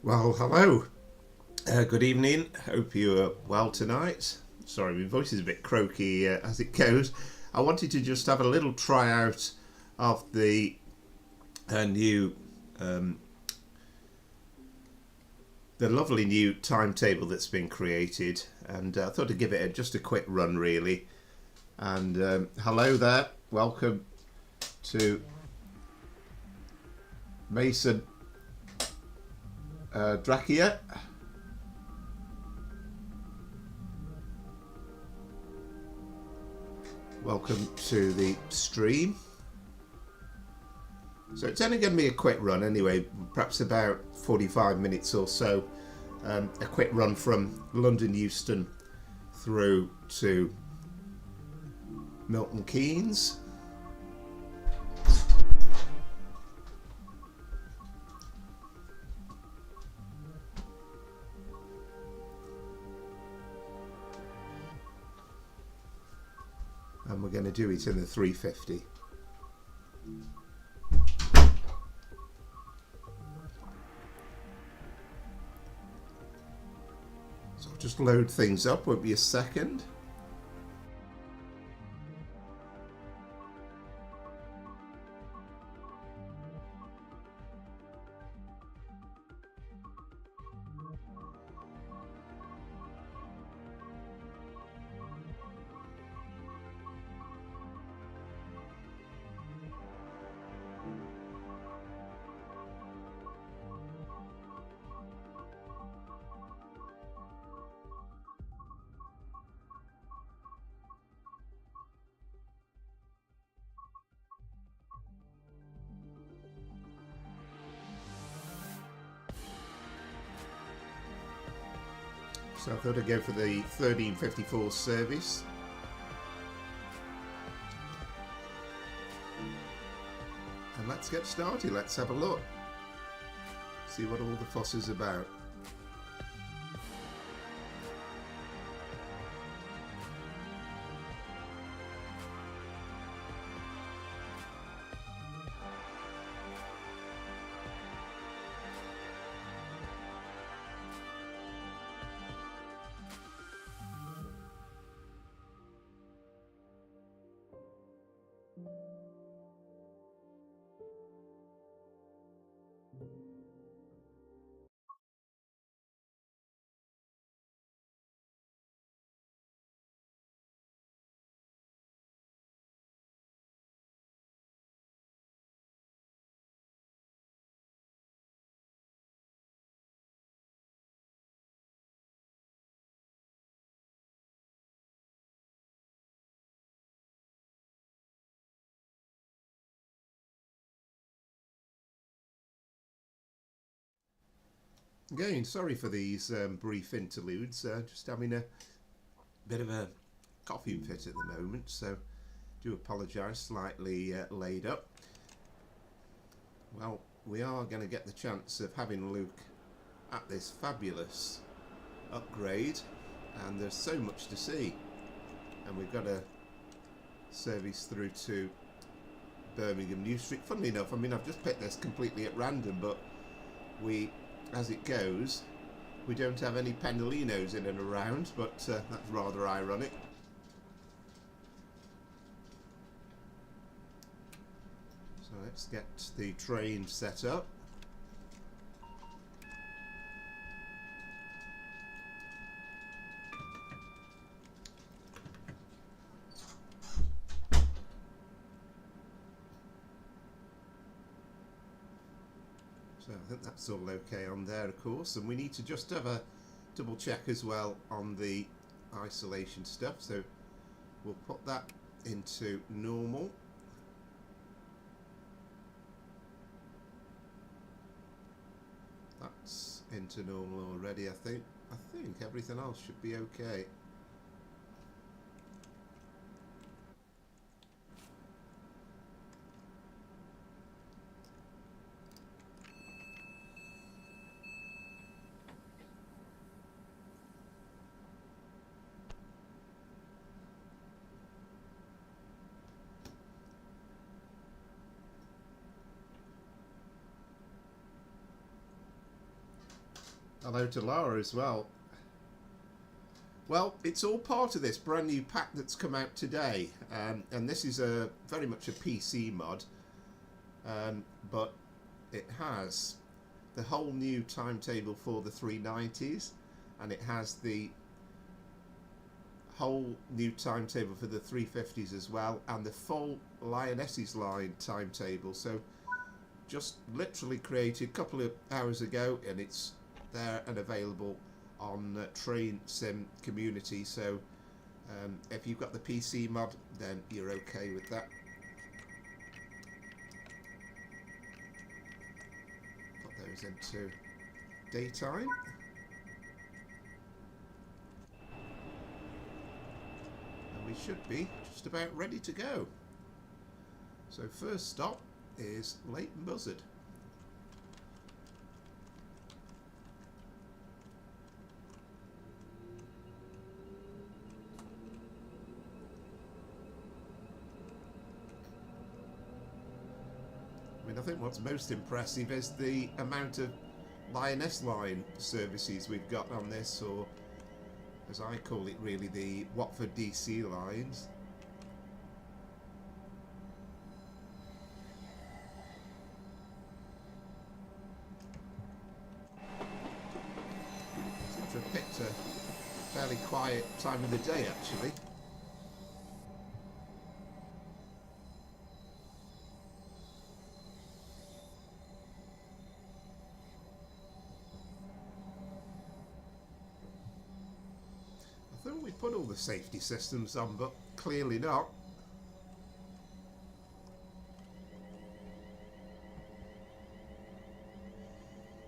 Well, hello. Good evening. Hope you are well tonight. Sorry, my voice is a bit croaky as it goes. I wanted to just have a little tryout of new, um, the lovely new timetable that's been created, and I thought I'd give it just a quick run, really. And hello there. Welcome to Mason Drachia. Welcome to the stream. So it's only going to be a quick run anyway, perhaps about 45 minutes or so. A quick run from London Euston through to Milton Keynes. And we're going to do it in the 350. So I'll just load things up, won't be a second. So I thought I'd go for the 1354 service. And let's get started. Let's have a look. See what all the fuss is about. Again, sorry for these brief interludes. Just having a bit of a coughing fit at the moment, so do apologise, slightly laid up. Well, we are going to get the chance of having Luke at this fabulous upgrade, and there's so much to see. And we've got a service through to Birmingham New Street. Funnily enough, I mean, I've just picked this completely at random, but as it goes, we don't have any Pendolinos in and around, but that's rather ironic. So let's get the train set up. So I think that's all okay on there, of course, and we need to just have a double check as well on the isolation stuff, so we'll put that into normal. That's into normal already, I think everything else should be okay. Hello to Lara as well. Well, it's all part of this brand new pack that's come out today, and this is a very much a PC mod, but it has the whole new timetable for the 390s, and it has the whole new timetable for the 350s as well, and the full Lionesses line timetable. So just literally created a couple of hours ago, and it's there and available on Train Sim Community. So if you've got the PC mod, then you're okay with that. Put those into daytime. And we should be just about ready to go. So first stop is Leighton Buzzard. I mean, I think what's most impressive is the amount of Lioness line services we've got on this, or as I call it really, the Watford DC lines. Seems to have picked a fairly quiet time of the day actually. I thought we put all the safety systems on, but clearly not.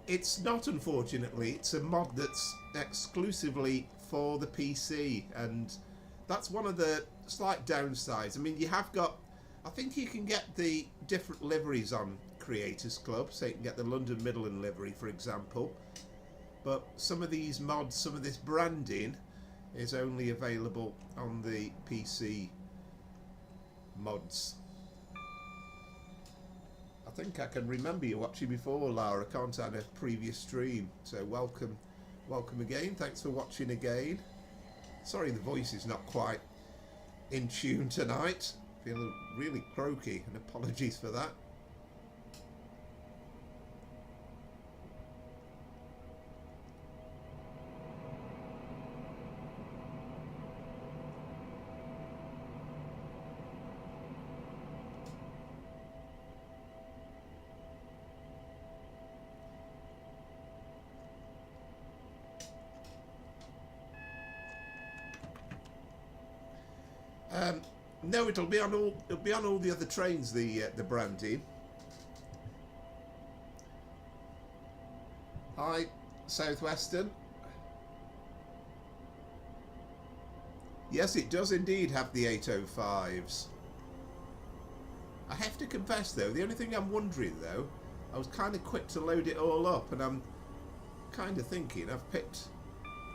It's not, unfortunately. It's a mod that's exclusively for the PC, and that's one of the slight downsides. I mean, you have got, I think you can get the different liveries on Creators Club, so you can get the London Midland livery, for example, but some of these mods, some of this branding is only available on the PC mods. I think I can remember you watching before, Lara, can't I, on a previous stream? So welcome again. Thanks for watching again. Sorry the voice is not quite in tune tonight. Feeling really croaky, and apologies for that. No, it'll be on all the other trains. The branding. Hi, Southwestern. Yes, it does indeed have the 805s. I have to confess though, the only thing I'm wondering though, I was kind of quick to load it all up, and I'm kind of thinking I've picked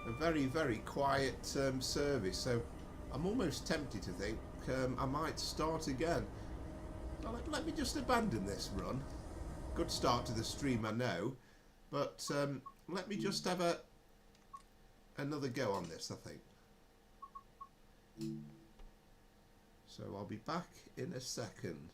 a very, very quiet service, so I'm almost tempted to think I might start again. Well, let me just abandon this run. Good start to the stream, I know, but let me just have another go on this, I think. So I'll be back in a second.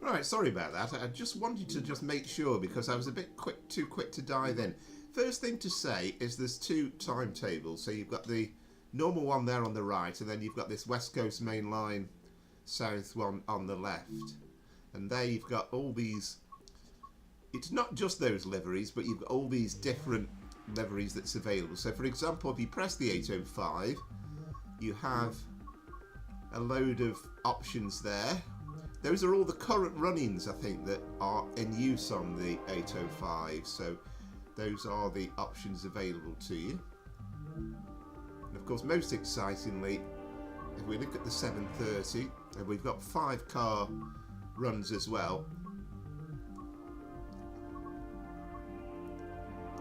Right, sorry about that. I just wanted to just make sure because I was a bit too quick to dive in. First thing to say is there's two timetables. So you've got the normal one there on the right, and then you've got this West Coast Main Line South one on the left. And there you've got all these... It's not just those liveries, but you've got all these different liveries that's available. So for example, if you press the 805, you have a load of options there. Those are all the current runnings, I think, that are in use on the 805. So those are the options available to you. And of course, most excitingly, if we look at the 730, and we've got 5-car runs as well,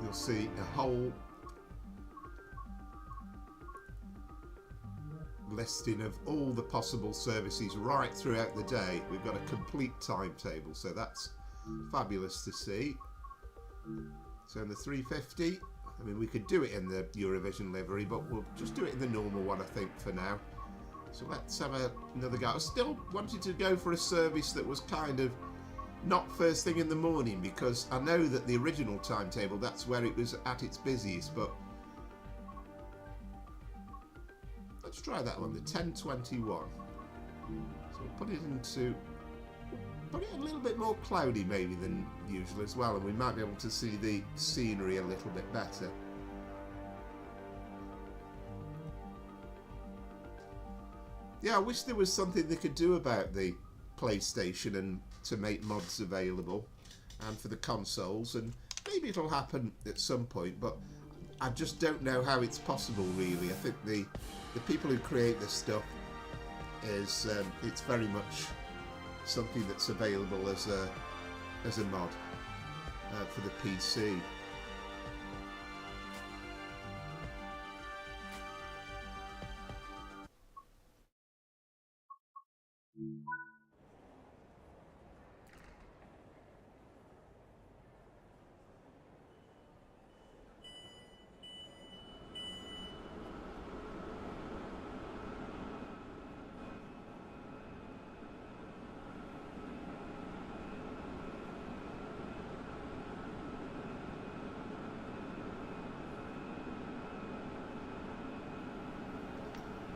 you'll see a whole listing of all the possible services right throughout the day. We've got a complete timetable, so that's fabulous to see. So in the 350, I mean, we could do it in the Eurovision livery, but we'll just do it in the normal one, I think, for now. So let's have another go. I still wanted to go for a service that was kind of not first thing in the morning, because I know that the original timetable, that's where it was at its busiest, but let's try that one, the 1021. So we'll put it a little bit more cloudy maybe than usual as well, and we might be able to see the scenery a little bit better. Yeah, I wish there was something they could do about the PlayStation and to make mods available and for the consoles, and maybe it'll happen at some point, but I just don't know how it's possible really. I think the people who create this stuff is it's very much something that's available as a mod for the PC.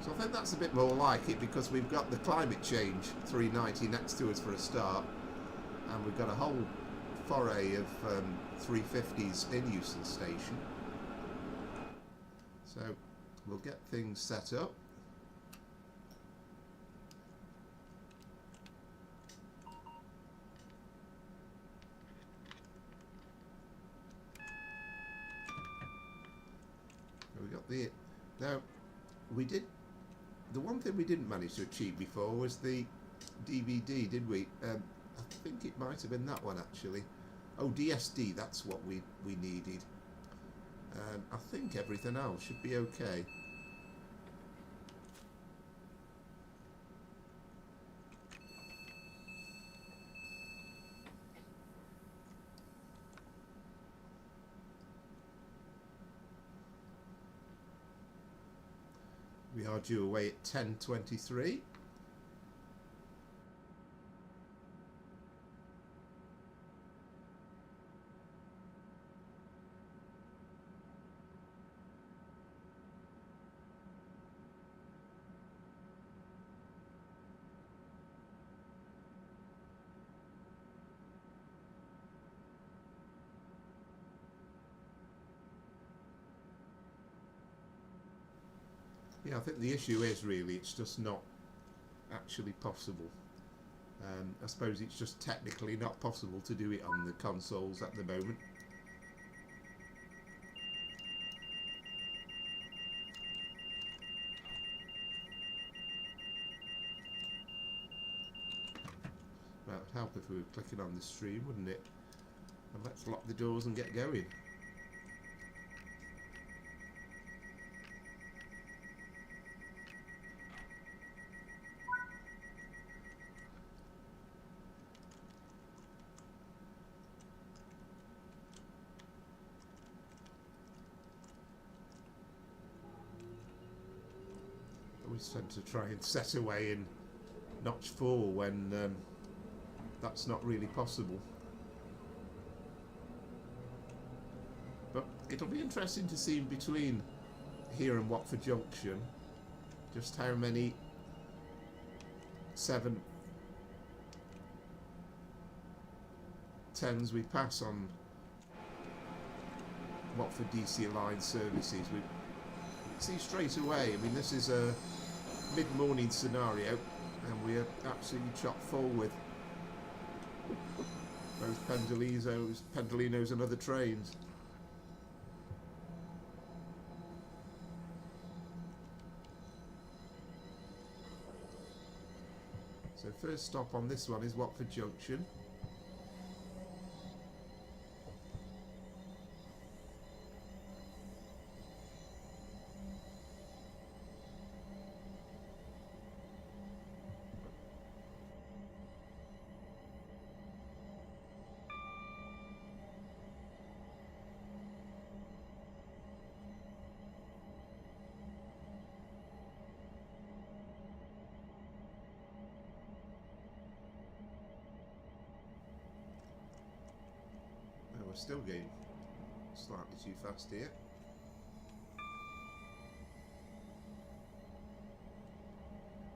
So I think that's a bit more like it, because we've got the climate change 390 next to us for a start, and we've got a whole foray of 350s in Euston Station. So we'll get things set up. We got the... Now, we did... The one thing we didn't manage to achieve before was the DVD, did we? I think it might have been that one actually. Oh, DSD, that's what we needed. I think everything else should be okay. We are due away at 10:23. Yeah, I think the issue is really it's just not actually possible. I suppose it's just technically not possible to do it on the consoles at the moment. Well, it would help if we were clicking on the stream, wouldn't it? And let's lock the doors and get going. I always tend to try and set away in notch 4 when that's not really possible. But it'll be interesting to see in between here and Watford Junction just how many 710s we pass on Watford DC line services. We see straight away, I mean, this is a mid-morning scenario and we are absolutely chock full with both Pendolinos and other trains. So first stop on this one is Watford Junction. We're still going slightly too fast here.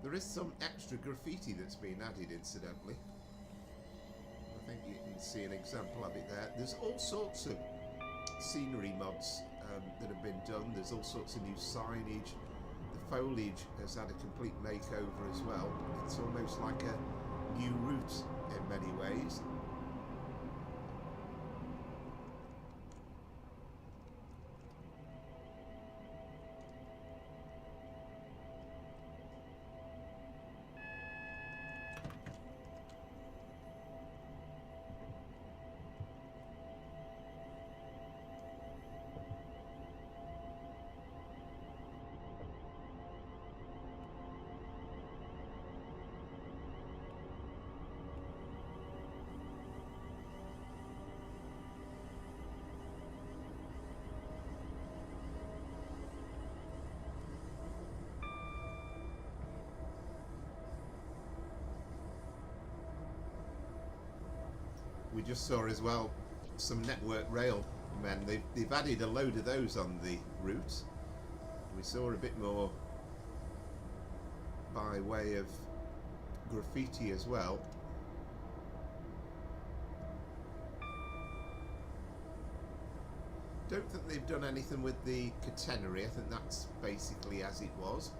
There is some extra graffiti that's been added, incidentally. I think you can see an example of it there. There's all sorts of scenery mods that have been done. There's all sorts of new signage. The foliage has had a complete makeover as well. It's almost like a new route in many ways. We just saw as well some Network Rail men. They've added a load of those on the route. We saw a bit more by way of graffiti as well. Don't think they've done anything with the catenary. I think that's basically as it was.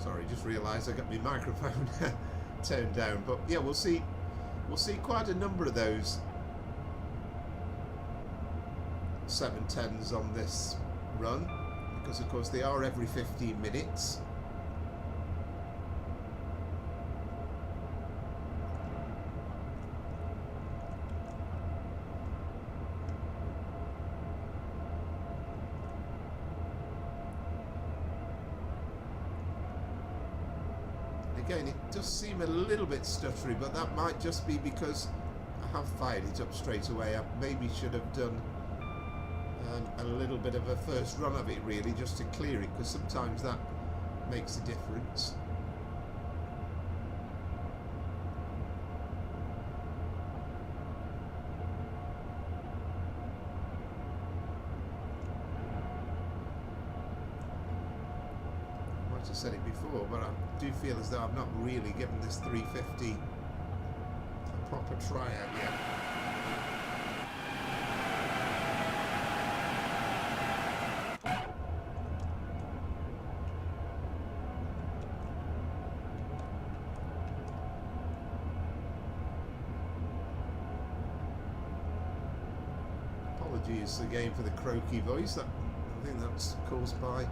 Sorry, just realised I got my microphone turned down. But yeah, we'll see quite a number of those 710s on this run, because of course they are every 15 minutes. Again, it does seem a little bit stuttery, but that might just be because I have fired it up straight away. I maybe should have done a little bit of a first run of it, really, just to clear it, because sometimes that makes a difference. I said it before, but I do feel as though I've not really given this 350 a proper try out yet. Apologies again for the croaky voice. I think that's caused by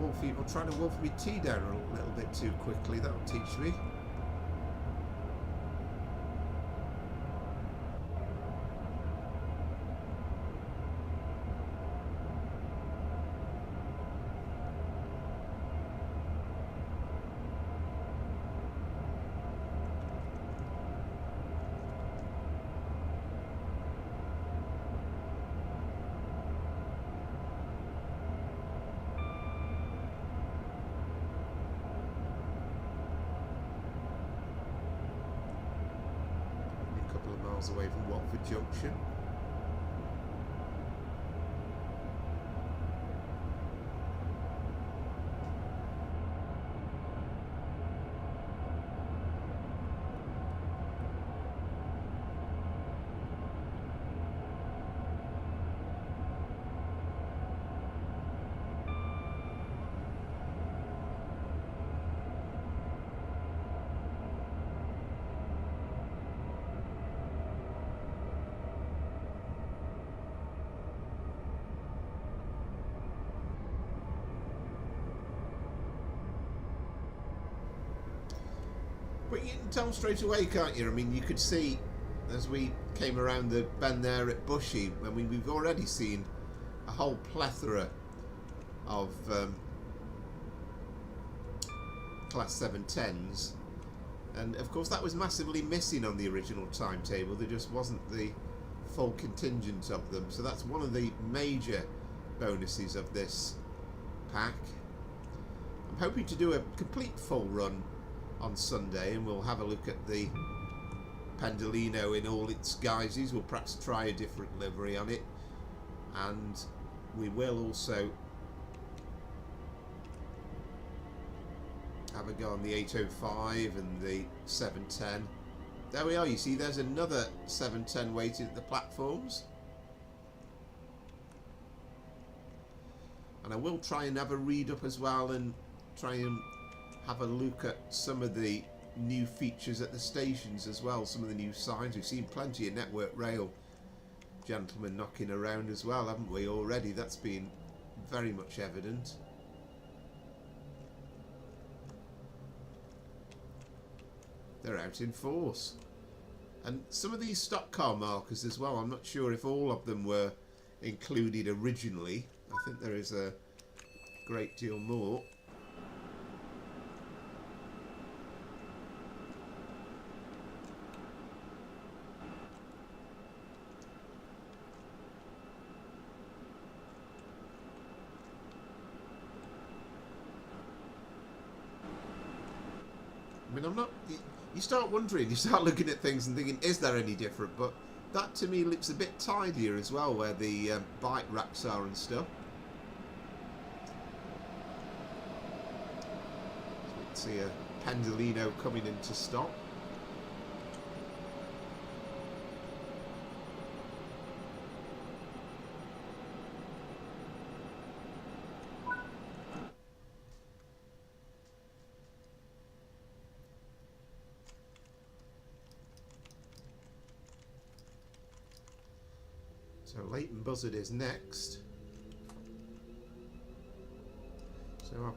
Wolfie, or trying to wolf me tea down a little bit too quickly. That'll teach me. Away from Watford Junction. But you can tell straight away, can't you? I mean, you could see as we came around the bend there at Bushy, I mean, we've already seen a whole plethora of Class 710s, and of course that was massively missing on the original timetable. There just wasn't the full contingent of them, so that's one of the major bonuses of this pack. I'm hoping to do a complete full run on Sunday, and we'll have a look at the Pendolino in all its guises. We'll perhaps try a different livery on it, and we will also have a go on the 805 and the 710. There we are, you see there's another 710 waiting at the platforms. And I will try and have a read up as well, and try and have a look at some of the new features at the stations as well, some of the new signs. We've seen plenty of Network Rail gentlemen knocking around as well, haven't we, already? That's been very much evident. They're out in force. And some of these stock car markers as well, I'm not sure if all of them were included originally. I think there is a great deal more. I mean, I'm not... You start wondering, you start looking at things and thinking, is there any different? But that to me looks a bit tidier as well, where the bike racks are and stuff. So we can see a Pendolino coming into stop. So Leighton Buzzard is next. So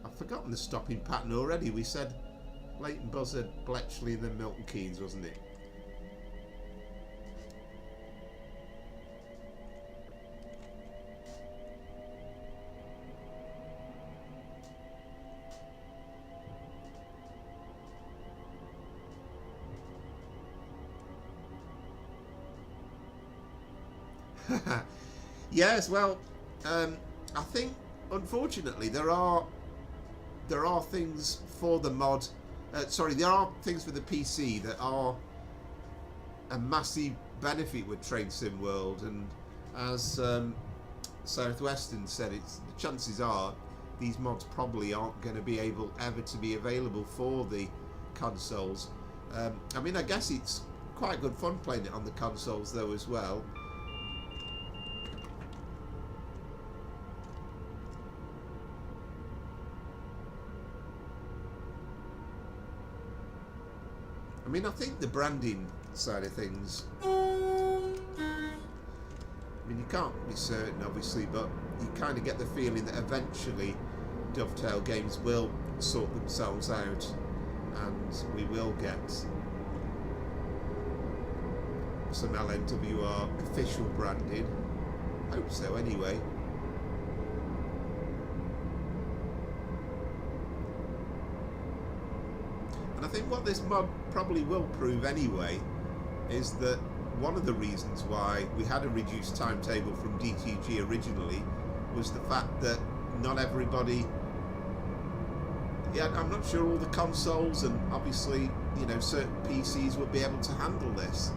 I've forgotten the stopping pattern already. We said Leighton Buzzard, Bletchley and then Milton Keynes, wasn't it? Yes, well, I think unfortunately there are things for the mod. There are things for the PC that are a massive benefit with Train Sim World, and as Southwestern said, the chances are these mods probably aren't going to be able ever to be available for the consoles. I mean, I guess it's quite good fun playing it on the consoles though as well. I mean, I think the branding side of things, I mean, you can't be certain obviously, but you kind of get the feeling that eventually Dovetail Games will sort themselves out and we will get some LNWR official branding. Hope so anyway. And I think what this mod probably will prove anyway is that one of the reasons why we had a reduced timetable from DTG originally was the fact that not everybody, I'm not sure all the consoles and obviously, you know, certain PCs would be able to handle this.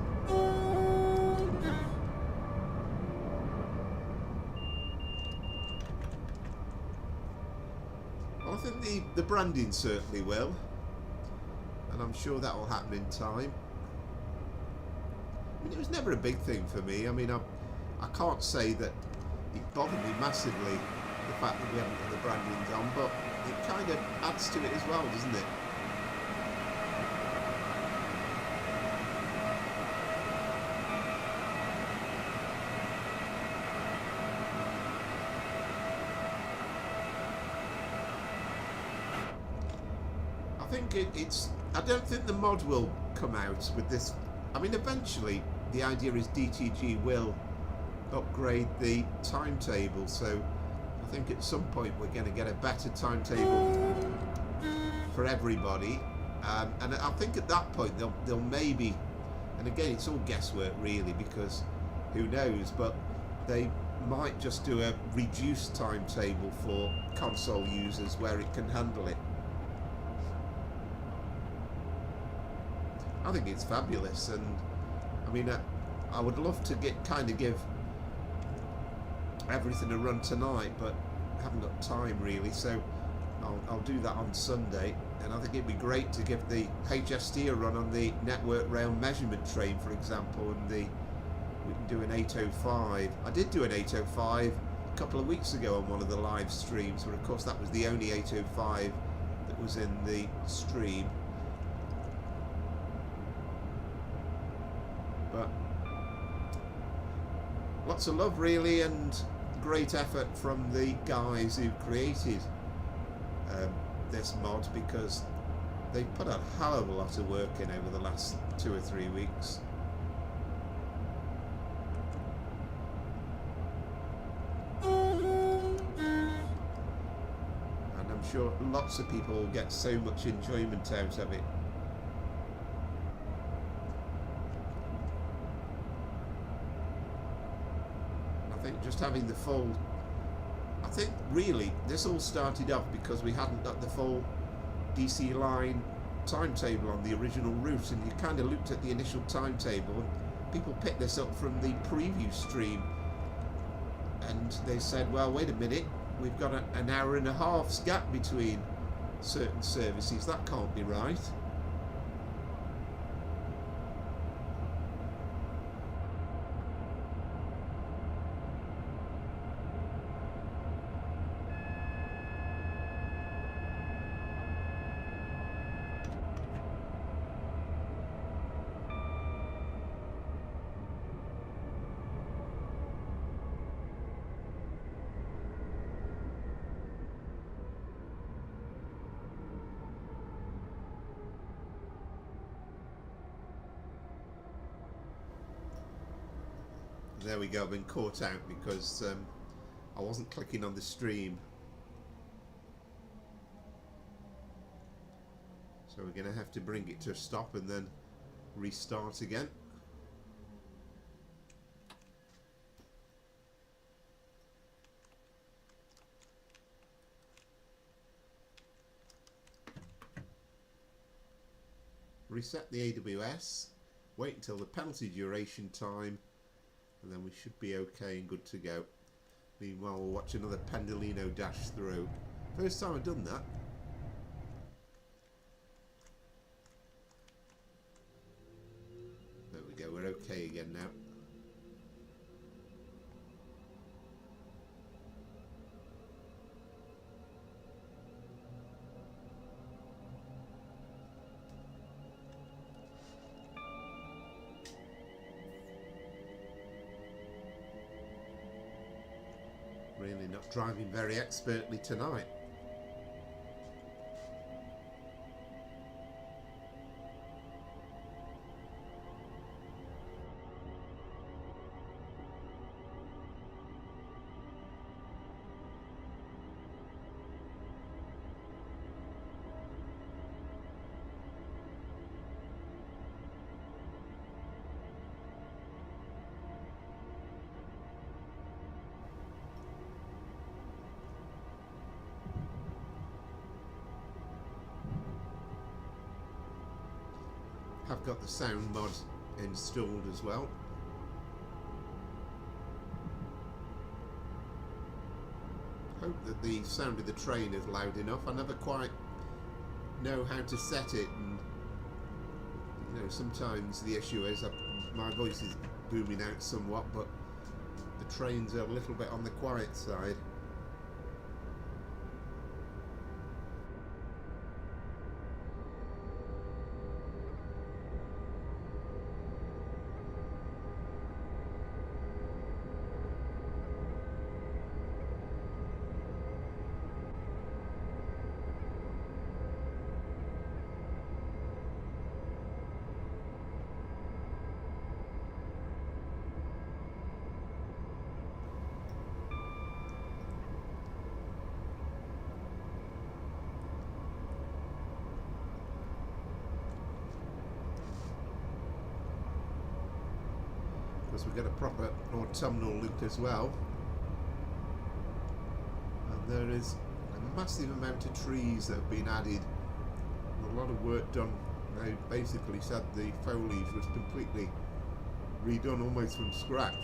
Well, I think the branding certainly will, and I'm sure that will happen in time. I mean, it was never a big thing for me. I mean, I can't say that it bothered me massively, the fact that we haven't got the branding on, but it kind of adds to it as well, doesn't it? I think I don't think the mod will come out with this. I mean, eventually the idea is DTG will upgrade the timetable, so I think at some point we're going to get a better timetable for everybody, and I think at that point they'll maybe, and again it's all guesswork really because who knows, but they might just do a reduced timetable for console users where it can handle it. I think it's fabulous, and I mean, I would love to give everything a run tonight, but I haven't got time really, so I'll do that on Sunday. And I think it'd be great to give the HST a run on the network rail measurement train, for example, and we can do an 805. I did do an 805 a couple of weeks ago on one of the live streams, but of course that was the only 805 that was in the stream. But lots of love really, and great effort from the guys who created this mod, because they've put a hell of a lot of work in over the last 2 or 3 weeks. And I'm sure lots of people will get so much enjoyment out of it. Just having the full, I think really this all started off because we hadn't got the full DC line timetable on the original route, and you kind of looked at the initial timetable and people picked this up from the preview stream and they said, well, wait a minute, we've got an hour and a half's gap between certain services, that can't be right. There we go, I've been caught out because I wasn't clicking on the stream. So we're going to have to bring it to a stop and then restart again. Reset the AWS, wait until the penalty duration time, and then we should be okay and good to go. Meanwhile, we'll watch another Pendolino dash through. First time I've done that. There we go, we're okay again now. Really not driving very expertly tonight. I've got the sound mod installed as well. Hope that the sound of the train is loud enough. I never quite know how to set it, and you know, sometimes the issue is my voice is booming out somewhat, but the trains are a little bit on the quiet side. Because we've got a proper autumnal look as well, and there is a massive amount of trees that have been added, a lot of work done. They basically said the foliage was completely redone almost from scratch.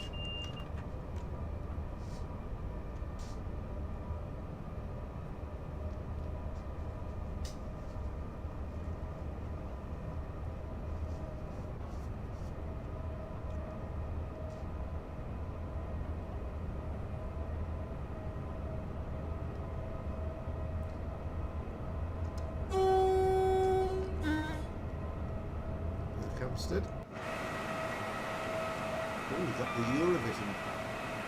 Hampstead. Oh, we've got the Eurovision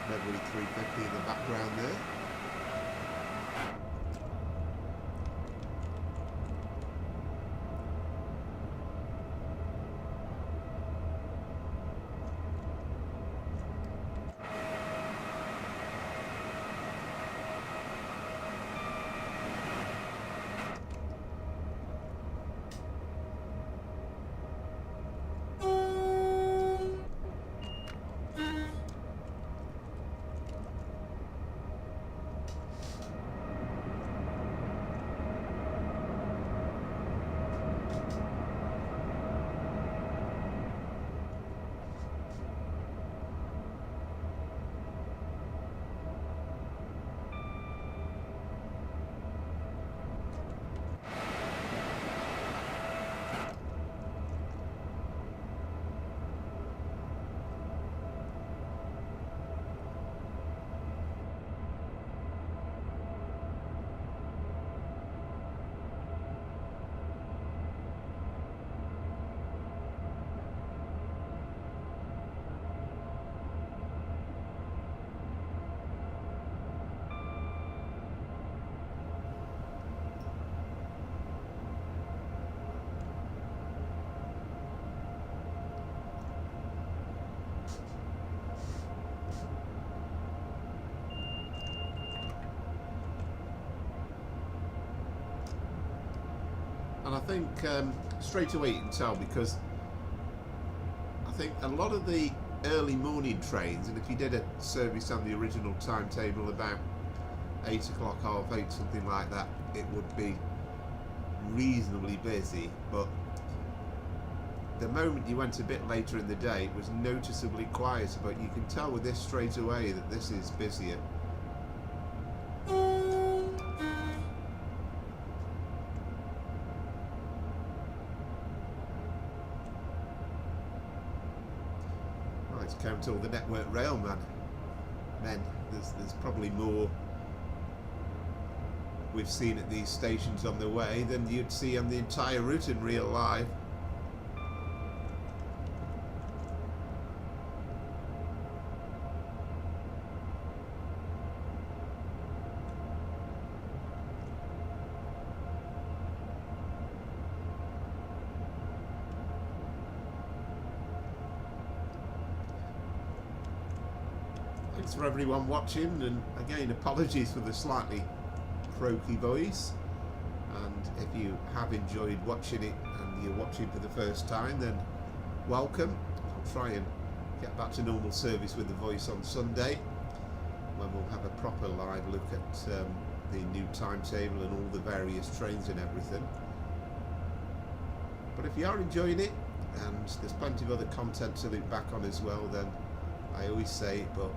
Medley 350 in the background there. And I think straight away you can tell, because I think a lot of the early morning trains, and if you did a service on the original timetable about 8 o'clock, half 8, something like that, it would be reasonably busy. But the moment you went a bit later in the day, it was noticeably quieter. But you can tell with this straight away that this is busier. Right, count all the Network Rail men. There's probably more we've seen at these stations on the way than you'd see on the entire route in real life. Thanks for everyone watching, and again apologies for the slightly croaky voice. And if you have enjoyed watching it and you're watching for the first time, then welcome. I'll try and get back to normal service with the voice on Sunday, when we'll have a proper live look at the new timetable and all the various trains and everything. But if you are enjoying it, and there's plenty of other content to look back on as well, then I always say it, but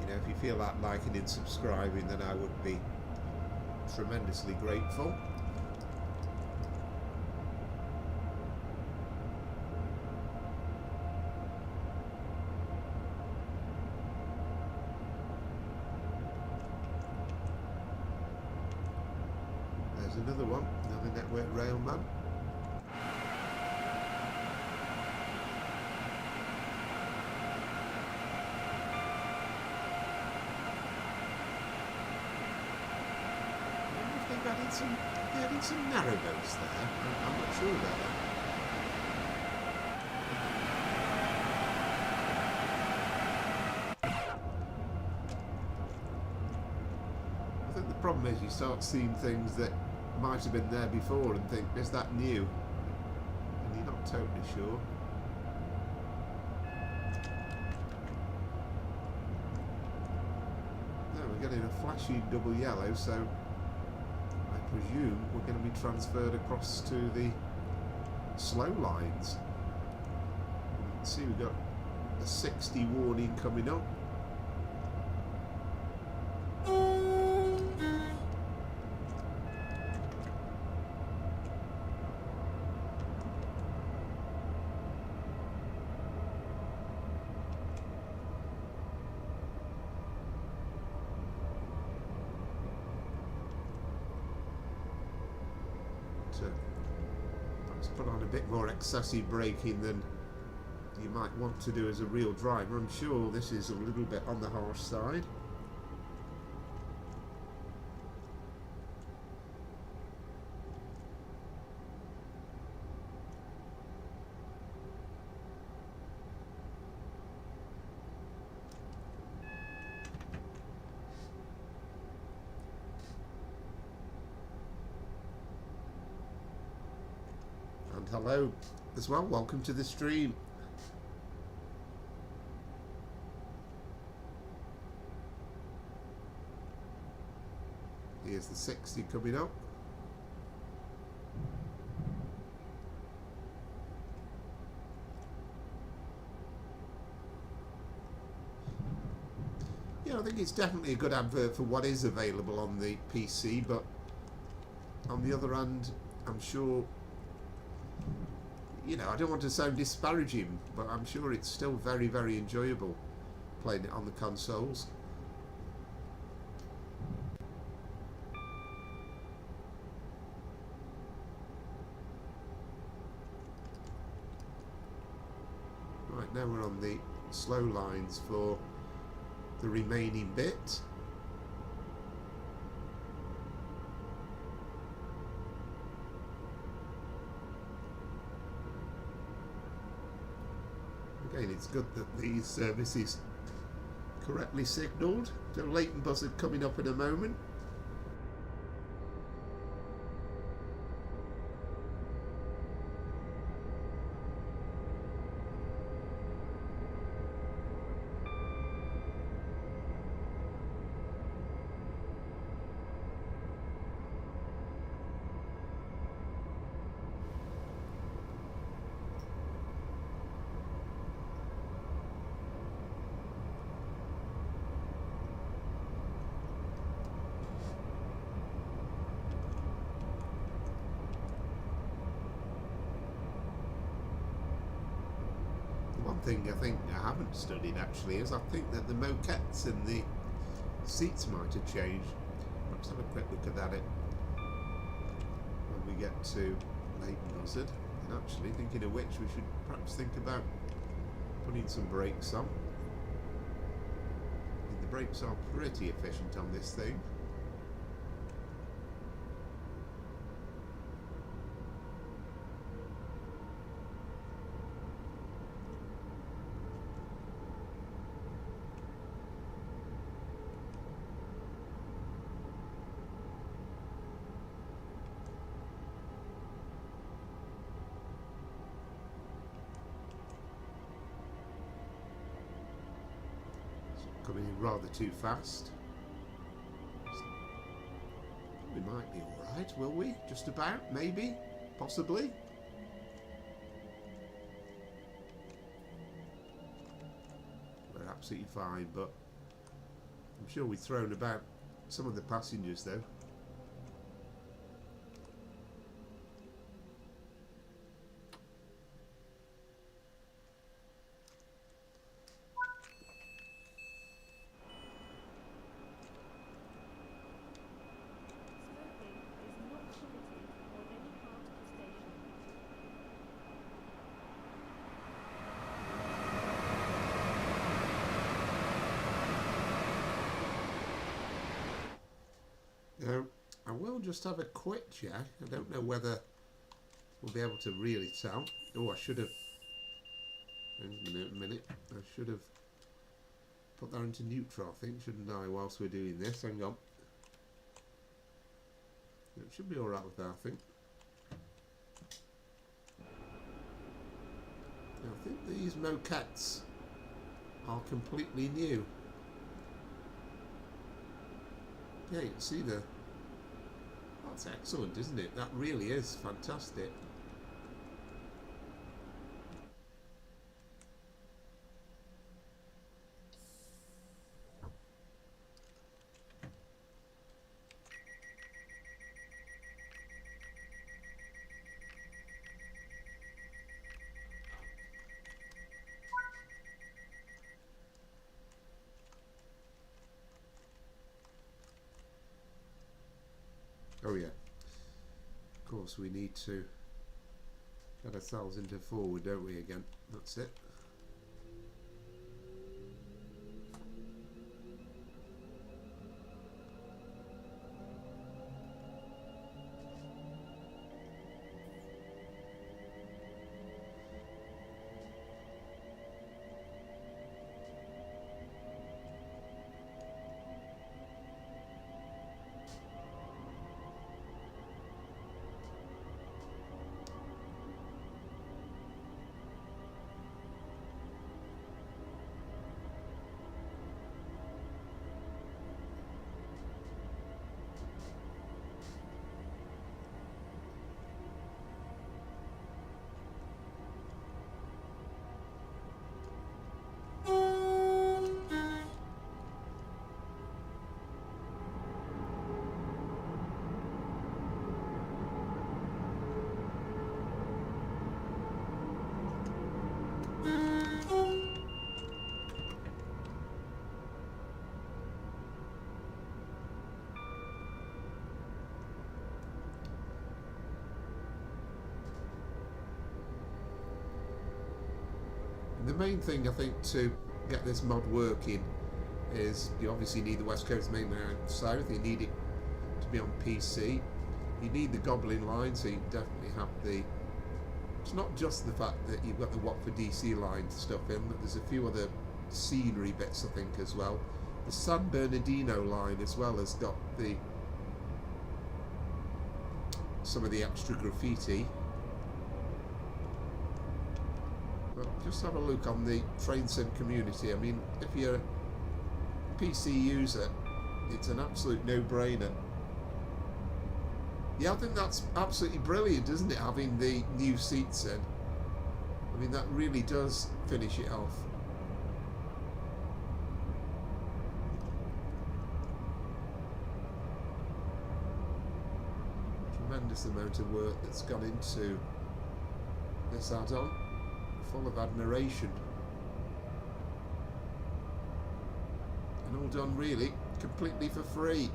you know, if you feel like liking and subscribing, then I would be tremendously grateful. There's another one, another Network Rail man. They added some narrowboats there. I'm not sure about that. I think the problem is you start seeing things that might have been there before and think, is that new? And you're not totally sure. No, we're getting a flashy double yellow, so presume we're going to be transferred across to the slow lines. You can see we've got a 60 warning coming up. Let's put on a bit more excessive braking than you might want to do as a real driver. I'm sure this is a little bit on the harsh side. And hello as well, welcome to the stream. Here's the 60 coming up. Yeah, I think it's definitely a good advert for what is available on the PC, but on the other hand, I'm sure, you know, I don't want to sound disparaging, but I'm sure it's still very, very enjoyable playing it on the consoles. Right, now we're on the slow lines for the remaining bit. Again, it's good that these services correctly signalled. So Leighton Buzzard coming up in a moment. one thing I think I haven't studied actually is I think that the moquettes and the seats might have changed. Let's have a quick look at that when we get to Leighton Buzzard. And actually, thinking of which, we should perhaps think about putting some brakes on. The brakes are pretty efficient on this thing. Coming in rather too fast. We might be alright, will we? Just about, maybe, possibly. We're absolutely fine, but I'm sure we've thrown about some of the passengers though. Now, I will just have a quick check. I don't know whether we'll be able to really tell. Oh, I should have... Hang on a minute. I should have put that into neutral, I think, shouldn't I, whilst we're doing this? Hang on. It should be alright with that, I think. Now, I think these moquettes are completely new. Yeah, you can see the... That's excellent, isn't it? That really is fantastic. Oh yeah, of course we need to get ourselves into forward, don't we, again? That's it. The main thing I think to get this mod working is you obviously need the West Coast mainland south, you need it to be on PC, you need the Goblin line, so you definitely have the... It's not just the fact that you've got the Watford DC line stuff in, but there's a few other scenery bits I think as well. The San Bernardino line as well has got the some of the extra graffiti. Just have a look on the train sim community. I mean, if you're a PC user, it's an absolute no-brainer. Yeah, I think that's absolutely brilliant, isn't it, having the new seats in? I mean, that really does finish it off. Tremendous amount of work that's gone into this add-on. Full of admiration. all done really completely for free.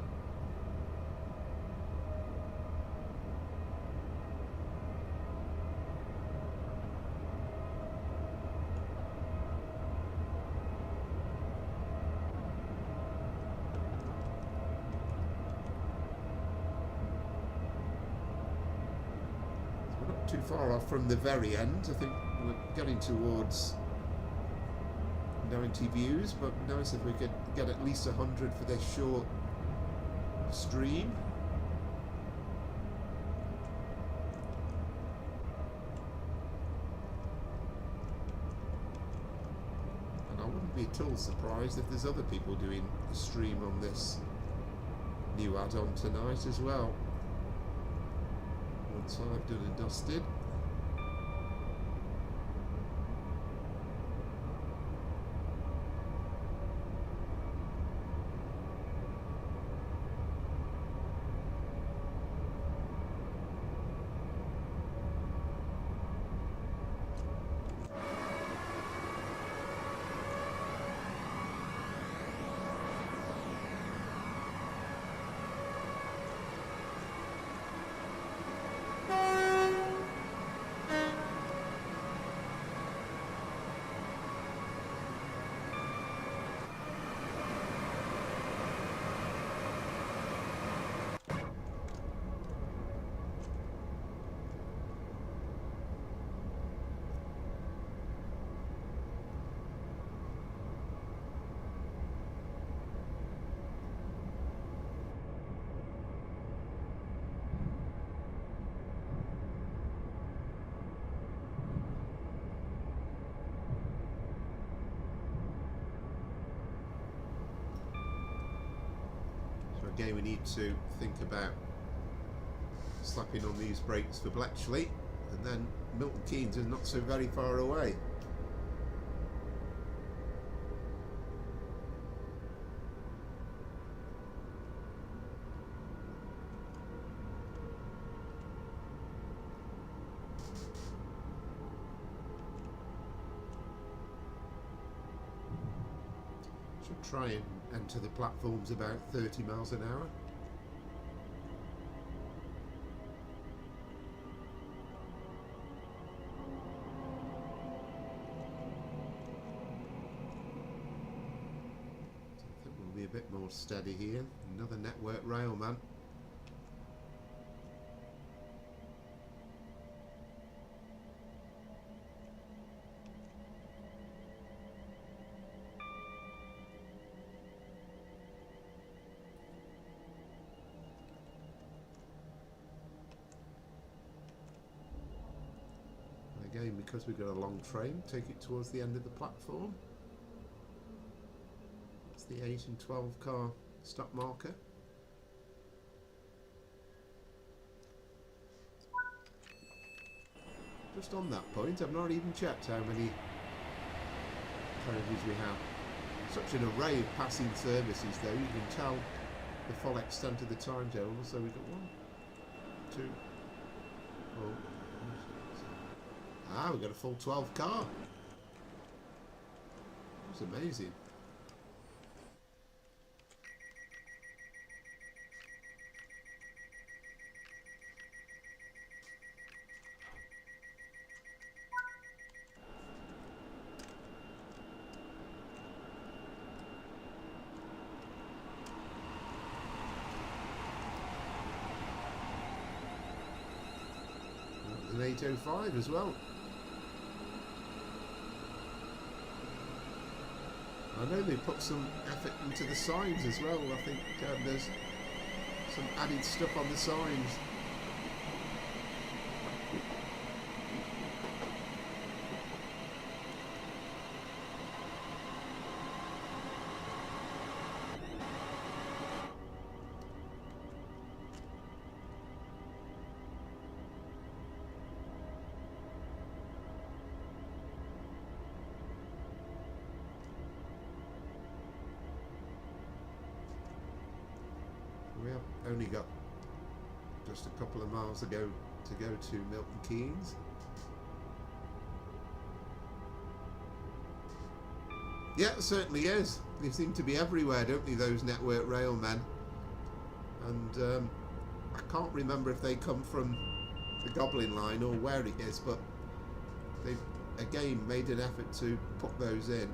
We're not too far off from the very end. I think we're getting towards 90 views, but nice if we could get at least 100 for this short stream. And I wouldn't be at all surprised if there's other people doing the stream on this new add-on tonight as well. Once I've done and dusted. Again, we need to think about slapping on these brakes for Bletchley, and then Milton Keynes is not so very far away. Should try and enter the platforms about 30 miles an hour. So I think we'll be a bit more steady here. Another network railman. Again, because we've got a long train, take it towards the end of the platform. That's the 8 and 12 car stop marker. Just on that point, I've not even checked how many carriages we have. Such an array of passing services though, you can tell the full extent of the timetable. So we've got 1, 2, 4. Ah, we've got a full 12 car. That's amazing. That was an 805 as well. I know they put some effort into the signs as well. I think there's some added stuff on the signs. We have only got just a couple of miles to go to Milton Keynes. Yeah, it certainly is. They seem to be everywhere, don't they, those network rail men? And I can't remember if they come from the Goblin line or where it is, but they've again made an effort to put those in.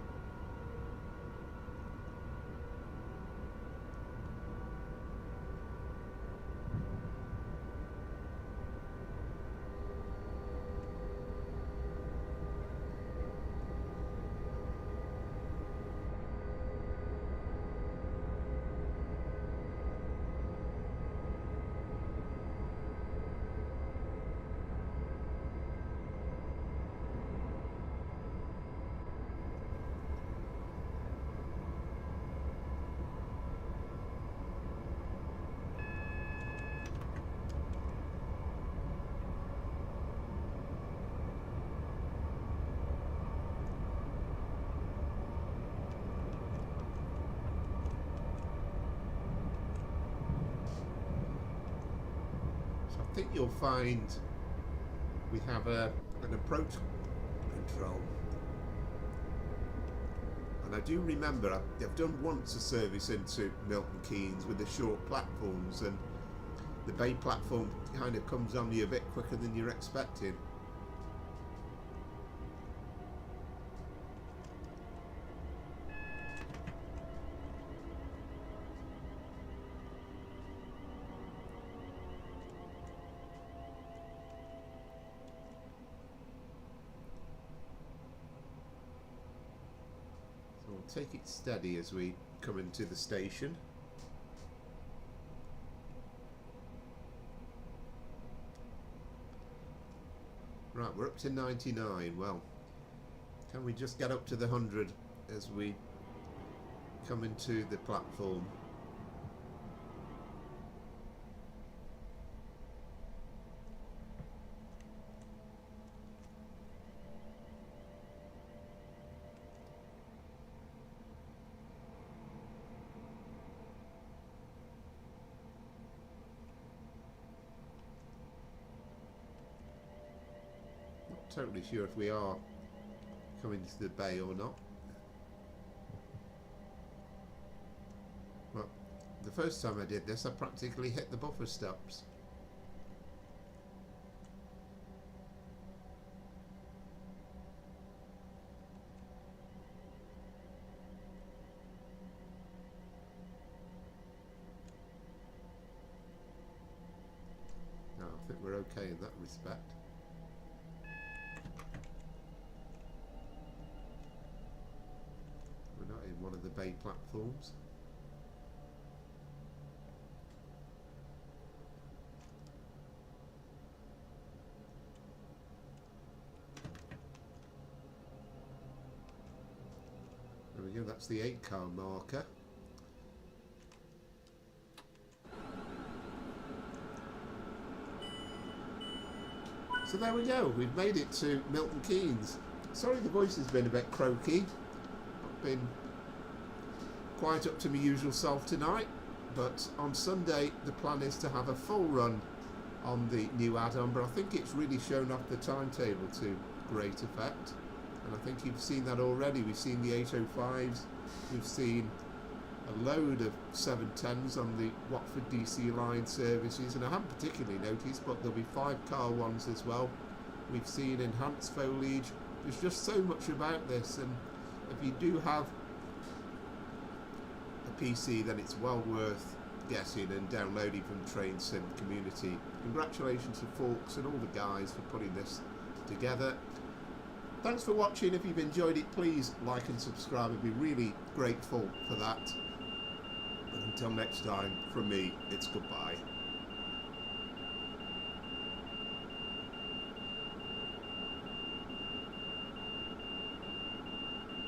I think you'll find we have an approach control, and I do remember I've done once a service into Milton Keynes with the short platforms, and the bay platform kind of comes on you a bit quicker than you're expecting. We'll take it steady as we come into the station. Right, we're up to 99. Well, can we just get up to the 100 as we come into the platform? Totally sure if we are coming to the bay or not. Well, the first time I did this, I practically hit the buffer stops. No, I think we're okay in that respect. One of the bay platforms. There we go, that's the 8-car marker. So there we go, we've made it to Milton Keynes. Sorry the voice has been a bit croaky. I've been quite up to my usual self tonight, but on Sunday the plan is to have a full run on the new add-on, but I think it's really shown off the timetable to great effect, and I think you've seen that already. We've seen the 805s, we've seen a load of 710s on the Watford DC line services, and I haven't particularly noticed, but there'll be 5-car ones as well. We've seen enhanced foliage. There's just so much about this, and if you do have PC, then it's well worth getting and downloading from the Train Sim community. Congratulations to Forks and all the guys for putting this together. Thanks for watching. If you've enjoyed it, please like and subscribe. I'd be really grateful for that. And until next time, from me, it's goodbye.